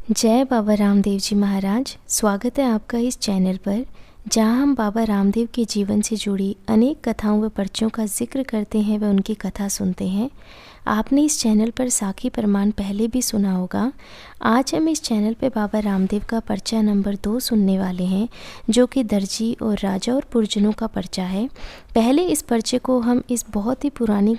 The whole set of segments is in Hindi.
जय बाबा रामदेव जी महाराज। स्वागत है आपका इस चैनल पर, जहां हम बाबा रामदेव के जीवन से जुड़ी अनेक कथाओं व पर्चों का जिक्र करते हैं व उनकी कथा सुनते हैं। आपने इस चैनल पर साखी प्रमाण पहले भी सुना होगा। आज हम इस चैनल पर बाबा रामदेव का पर्चा नंबर 2 सुनने वाले हैं, जो कि दर्जी और राजा और पुरजनों का पर्चा है। पहले इस पर्चे को हम इस बहुत ही पुरानी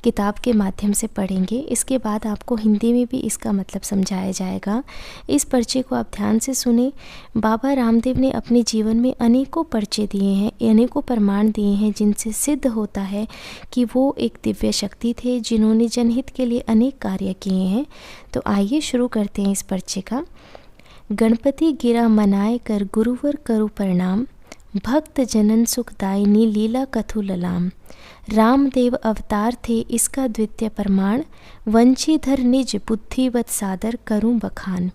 किताब के माध्यम से पढ़ेंगे। इसके बाद आपको हिंदी में भी इसका मतलब समझाया जाएगा। इस पर्चे को आप ध्यान से सुने। बाबा रामदेव ने अपने जीवन में अनेकों पर्चे दिए हैं, अनेकों प्रमाण दिए हैं, जिनसे सिद्ध होता है कि वो एक दिव्य शक्ति थे, जिन्होंने जनहित के लिए अनेक कार्य किए हैं। तो आइए शुरू करते हैं इस पर्चे का। गणपति गिरा मनाए कर गुरुवर करु प्रणाम, भक्त जनन सुखदायिनी लीला कथु ललाम। रामदेव अवतार थे इसका द्वितीय प्रमाण, वंशीधर निज बुद्धिवत सादर करूं बखान।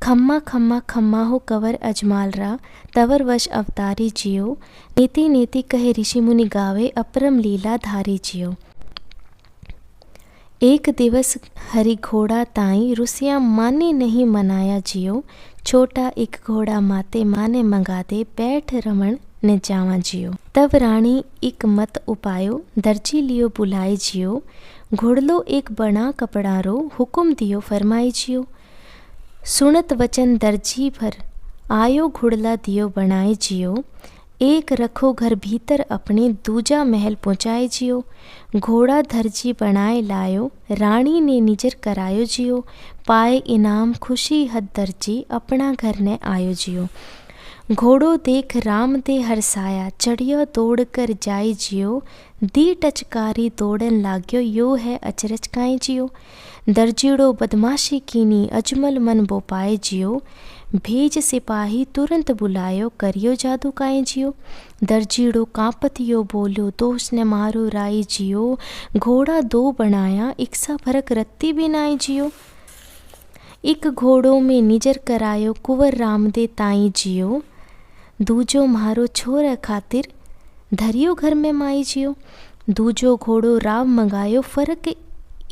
खम्मा खम्मा खम्मा हो कवर अजमाल रा, तवर वश अवतारी जियो। नीति नीति कहे ऋषि मुनि गावे, अपरम लीला धारी जियो। एक दिवस हरि घोड़ा ताई, रुसिया माने नहीं मनाया जियो। छोटा एक घोड़ा माते माने मंगा दे, बैठ रमण ने जावा जियो। तब रानी एक मत उपायो, दर्जी लियो बुलाए जियो। घोड़लो एक बना कपड़ा रो, हुकुम दियो फरमाई जियो। सुनत वचन दर्जी भर, आयो घुड़ला दियो बनाए जियो। एक रखो घर भीतर अपने, दूजा महल पहुँचाए जियो। घोड़ा दर्जी बनाए लायो, रानी ने निजर करायो जियो। पाए इनाम खुशी हद दर्जी, अपना घर ने आयो जियो। घोड़ो देख राम दे हरसाया, चढ़ियो दौड़ कर जाई जियो। दी टचकारी दौड़न लाग्यो, यो है अचरज काई जियो। दर्जीड़ो बदमाशी कीनी, अजमल मन बोपाए जियो। भेज सिपाही तुरंत बुलायो, करियो जादू काए जियो। दर्जीड़ो कांपतियो बोलो, दोष ने मारो राई जियो। घोड़ा दो बनाया, इक्सा फरक रत्ती बिनाई जियो। एक घोड़ों में निजर करायो, कुंवर राम दे ताई जियो। दूजो मारो छोर खातिर, धरियो घर में माई जियो। दूजो घोड़ो राव मंगायो, फर्क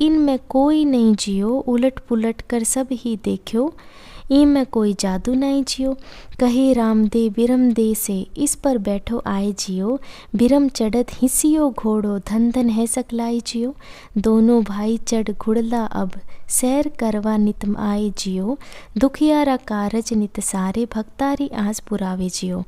इनमें कोई नहीं जियो। उलट पुलट कर सब ही देखियो, इनमें कोई जादू नहीं जियो। कहे राम दे बिरम दे से, इस पर बैठो आए जियो। बिरम चढ़त हिसियो घोड़ो, धन धन है सकलाई जियो। दोनों भाई चढ़ घुड़ला अब, सैर करवा नित आए जियो। दुखियारा कारज नित सारे, भक्तारी आस पुरावे जियो।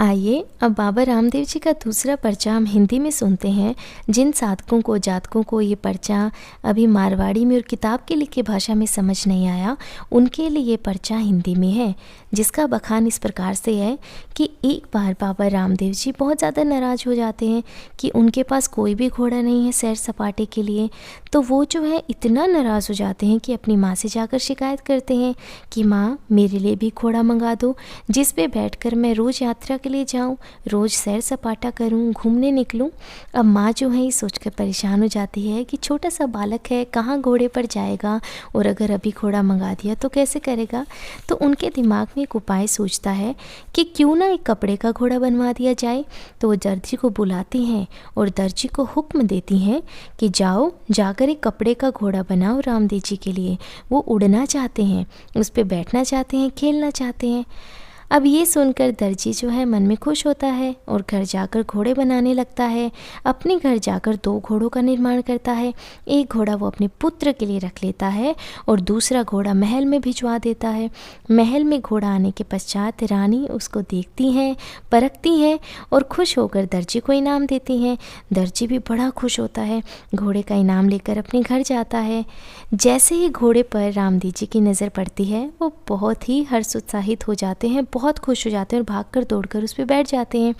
आइए अब बाबा रामदेव जी का दूसरा पर्चा हम हिंदी में सुनते हैं। जिन साधकों को जातकों को ये पर्चा अभी मारवाड़ी में और किताब के लिखे भाषा में समझ नहीं आया, उनके लिए ये पर्चा हिंदी में है, जिसका बखान इस प्रकार से है कि एक बार बाबा रामदेव जी बहुत ज़्यादा नाराज़ हो जाते हैं कि उनके पास कोई भी घोड़ा नहीं है सैर सपाटे के लिए। तो वो जो है इतना नाराज़ हो जाते हैं कि अपनी माँ से जाकर शिकायत करते हैं कि माँ, मेरे लिए भी घोड़ा मंगा दो, जिस पे बैठकर मैं रोज़ यात्रा के लिए जाऊं, रोज़ सैर सपाटा करूं, घूमने निकलूं। अब माँ जो है ये सोचकर परेशान हो जाती है कि छोटा सा बालक है, कहाँ घोड़े पर जाएगा, और अगर अभी घोड़ा मंगा दिया तो कैसे करेगा। तो उनके दिमाग में एक उपाय सोचता है कि क्यों ना एक कपड़े का घोड़ा बनवा दिया जाए। तो वो दर्जी को बुलाती हैं और दर्जी को हुक्म देती हैं कि जाओ, जाकर एक कपड़े का घोड़ा बनाओ रामदेव जी के लिए। वो उड़ना चाहते हैं, उस पर बैठना चाहते हैं, खेलना चाहते हैं। अब ये सुनकर दर्जी जो है मन में खुश होता है और घर जाकर घोड़े बनाने लगता है। अपने घर जाकर 2 घोड़ों का निर्माण करता है। एक घोड़ा वो अपने पुत्र के लिए रख लेता है और दूसरा घोड़ा महल में भिजवा देता है। महल में घोड़ा आने के पश्चात रानी उसको देखती हैं, परखती हैं और खुश होकर दर्जी को इनाम देती हैं। दर्जी भी बड़ा खुश होता है, घोड़े का इनाम लेकर अपने घर जाता है। जैसे ही घोड़े पर रामदेव जी की नज़र पड़ती है, वो बहुत ही हर्षोत्साहित हो जाते हैं, बहुत खुश हो जाते हैं और भागकर दौड़कर उस पर बैठ जाते हैं।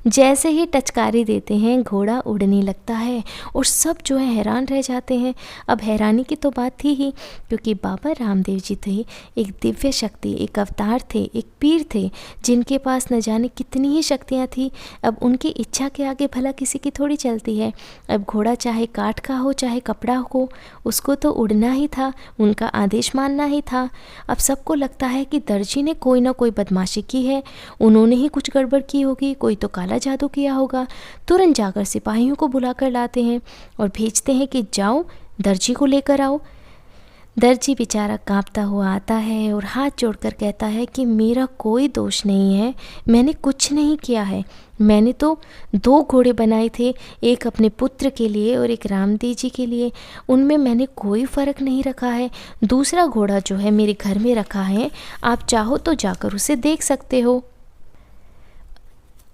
जैसे ही टचकारी देते हैं, घोड़ा उड़ने लगता है और सब जो है हैरान रह जाते हैं। अब हैरानी की तो बात थी ही, क्योंकि बाबा रामदेव जी थे एक दिव्य शक्ति, एक अवतार थे, एक पीर थे, जिनके पास न जाने कितनी ही शक्तियाँ थी। अब उनकी इच्छा के आगे भला किसी की थोड़ी चलती है। अब घोड़ा चाहे काठ का हो चाहे कपड़ा हो, उसको तो उड़ना ही था, उनका आदेश मानना ही था। अब सबको लगता है कि दर्जी ने कोई ना कोई बदमाशी की है, उन्होंने ही कुछ गड़बड़ की होगी, कोई तो काला जादू किया होगा। तुरंत जाकर सिपाहियों को बुलाकर लाते हैं और भेजते हैं कि जाओ दर्जी को लेकर आओ। दर्जी बेचारा कांपता हुआ आता है और हाथ जोड़कर कहता है कि मेरा कोई दोष नहीं है, मैंने कुछ नहीं किया है। मैंने तो 2 घोड़े बनाए थे, एक अपने पुत्र के लिए और एक रामदेव जी के लिए। उनमें मैंने कोई फ़र्क नहीं रखा है। दूसरा घोड़ा जो है मेरे घर में रखा है, आप चाहो तो जाकर उसे देख सकते हो।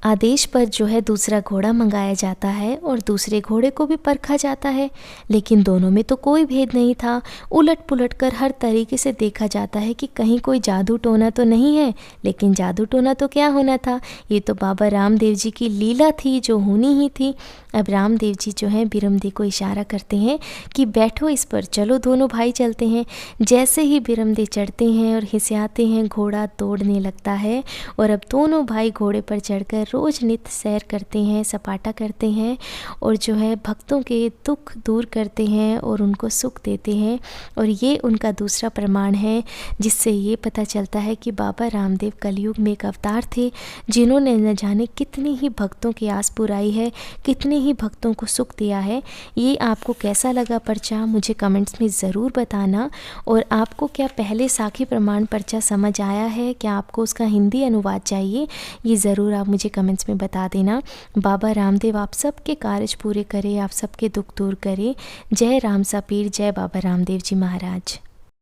आदेश पर जो है दूसरा घोड़ा मंगाया जाता है और दूसरे घोड़े को भी परखा जाता है, लेकिन दोनों में तो कोई भेद नहीं था। उलट पुलट कर हर तरीके से देखा जाता है कि कहीं कोई जादू टोना तो नहीं है, लेकिन जादू टोना तो क्या होना था, ये तो बाबा रामदेव जी की लीला थी जो होनी ही थी। अब रामदेव जी जो हैं बिरमदेव को इशारा करते हैं कि बैठो इस पर, चलो दोनों भाई चलते हैं। जैसे ही बिरमदेव चढ़ते हैं और हिसियाते हैं, घोड़ा दौड़ने लगता है और अब दोनों भाई घोड़े पर चढ़कर रोज नित्य सैर करते हैं, सपाटा करते हैं और जो है भक्तों के दुख दूर करते हैं और उनको सुख देते हैं। और ये उनका दूसरा प्रमाण है जिससे ये पता चलता है कि बाबा रामदेव कलयुग में एक अवतार थे जिन्होंने न जाने कितनी ही भक्तों की आस पुराई है, कितने ही भक्तों को सुख दिया है। ये आपको कैसा लगा पर्चा मुझे कमेंट्स में ज़रूर बताना। और आपको क्या पहले साखी प्रमाण पर्चा समझ आया है, क्या आपको उसका हिंदी अनुवाद चाहिए, ये ज़रूर आप मुझे कमेंट्स में बता देना। बाबा रामदेव आप सबके कार्य पूरे करें, आप सबके दुख दूर करें। जय राम सा पीर, जय बाबा रामदेव जी महाराज।